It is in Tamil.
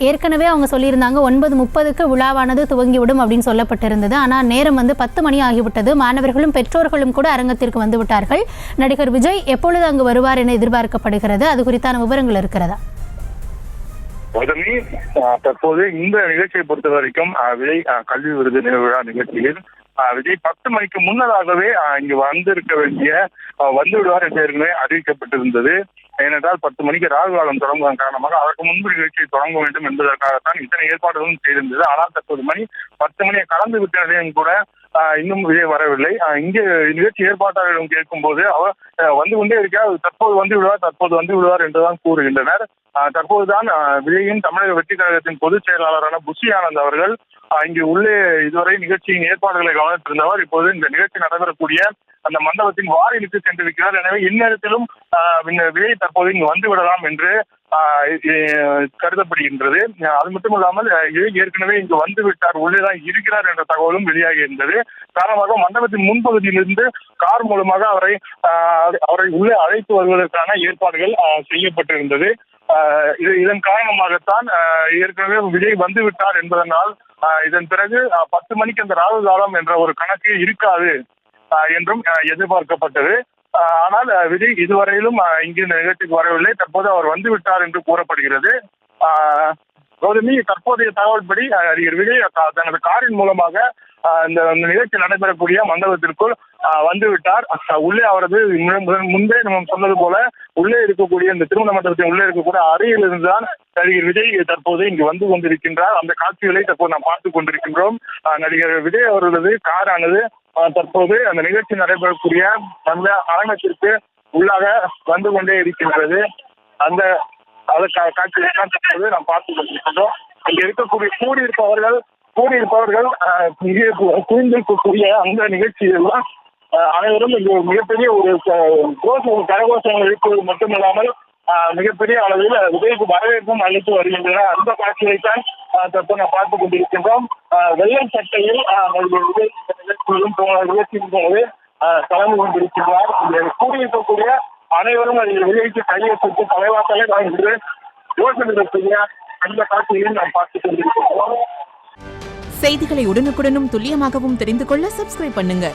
ஏற்கனவே அவங்க சொல்லியிருந்தாங்க 9:30க்கு விழாவானது துவங்கிவிடும் அப்படின்னு சொல்லப்பட்டிருந்தது. ஆனால் நேரம் 10 மணி ஆகிவிட்டது. மாணவர்களும் பெற்றோர்களும் கூட அரங்கத்திற்கு வந்து விட்டார்கள். நடிகர் விஜய் எப்பொழுது அங்கு வருவார் என எதிர்பார்க்கப்படுகிறது? அது குறித்தான விவரங்கள் இருக்கிறதா? தற்போது இந்த நிகழ்ச்சியை பொறுத்த வரைக்கும் விஜய் கல்வி விருது விழா நிகழ்ச்சியில் விஜய் 10 மணிக்கு முன்னதாகவே இங்கு வந்திருக்க வேண்டிய வந்து விடுவார் என்று ஏற்கனவே அறிவிக்கப்பட்டிருந்தது. ஏனென்றால் 10 மணிக்கு ராகு காலம் தொடங்குவதன் காரணமாக அதற்கு முன்பு நிகழ்ச்சியை தொடங்க வேண்டும் என்பதற்காகத்தான் இத்தனை ஏற்பாடுகளும் செய்திருந்தது. ஆனால் தற்போது 10 மணியை கடந்து விட்ட நிலையும் கூட இன்னும் விஜய் வரவில்லை. இங்கே நிகழ்ச்சி ஏற்பாட்டாளர்களிடம் கேட்கும் போது அவர் வந்து கொண்டே இருக்கிறார், தற்போது வந்து விடுவார் என்றுதான் கூறுகின்றனர். தற்போதுதான் விஜயின் தமிழக வெற்றி கழகத்தின் பொதுச் செயலாளரான புஷி ஆனந்த் அவர்கள் இங்கு உள்ளே இதுவரை நிகழ்ச்சியின் ஏற்பாடுகளை கவனித்திருந்தவர் இப்போது இந்த நிகழ்ச்சி நடைபெறக்கூடிய அந்த மண்டபத்தின் வாயிலுக்கு சென்றிருக்கிறார். எனவே இந்நேரத்திலும் விஜய் தற்போது இங்கு வந்து விடலாம் என்று கருதப்படுகின்றது. அது மட்டுமல்லாமல் ஏற்கனவே இங்கு வந்து விட்டார், உள்ளேதான் இருக்கிறார் என்ற தகவலும் வெளியாகி இருந்தது. காரணமாக மண்டபத்தின் முன்பகுதியிலிருந்து கார் மூலமாக அவரை உள்ளே அழைத்து வருவதற்கான ஏற்பாடுகள் செய்யப்பட்டிருந்தது. இதன் காரணமாகத்தான் ஏற்கனவே விஜய் வந்து விட்டார் என்பதனால் இதன் பிறகு 10 மணிக்கு அந்த ராகு காலம் என்ற ஒரு கணக்கு இருக்காது என்றும் எதிர்பார்க்கப்பட்டது. ஆனால் விஜய் இதுவரையிலும் இங்கு இந்த நிகழ்ச்சிக்கு வரவில்லை. தற்போது அவர் வந்து விட்டார் என்று கூறப்படுகிறது. கௌதமி, தற்போதைய தகவல்படி நடிகர் விஜய் தனது காரின் மூலமாக இந்த நிகழ்ச்சி நடைபெறக்கூடிய மண்டபத்திற்குள் வந்து விட்டார். உள்ளே அவரது முன்பே நம்ம சொன்னது போல உள்ளே இருக்கக்கூடிய இந்த திருமண மண்டபத்தின் உள்ளே இருக்கக்கூடிய அறையில் இருந்துதான் நடிகர் விஜய் தற்போது இங்கு வந்து கொண்டிருக்கின்றார். அந்த காட்சிகளை தற்போது நாம் பார்த்துக் கொண்டிருக்கின்றோம். நடிகர் விஜய் அவர்களது காரானது தற்போது அந்த நிகழ்ச்சி நடைபெறக்கூடிய அந்த அரங்கத்திற்கு உள்ளாக வந்து கொண்டே இருக்கின்றது. அந்த காட்சியை தற்போது நாம் பார்த்துக் கொண்டிருக்கின்றோம். இங்க இருக்கக்கூடிய கூடியிருப்பவர்கள் இங்கே குவிந்திருக்கக்கூடிய அந்த நிகழ்ச்சியெல்லாம் அனைவரும் இங்கு மிகப்பெரிய ஒரு கரகோஷங்கள் எழுப்புவது மட்டுமில்லாமல் மிகப்பெரிய அளவில் விஜய்க்கு வரவேற்பும் அளித்து வருகின்றன. அந்த காட்சியைத்தான் தற்போது நாம் பார்த்துக் கொண்டிருக்கின்றோம். வெள்ளை சட்டையில் நிகழ்ச்சியும் போது கலந்து கொண்டிருக்கின்றார். கூடியிருக்கக்கூடிய அனைவரும் அதில் விஜய்க்கு கையெழுத்து தலைவாசலை வாங்கிட்டு யோசனை அந்த காட்சியையும் நாம் பார்த்துக் கொண்டிருக்கின்றோம். செய்திகளை உடனுக்குடனும் துல்லியமாகவும் தெரிந்து கொள்ள சப்ஸ்கிரைப் பண்ணுங்க.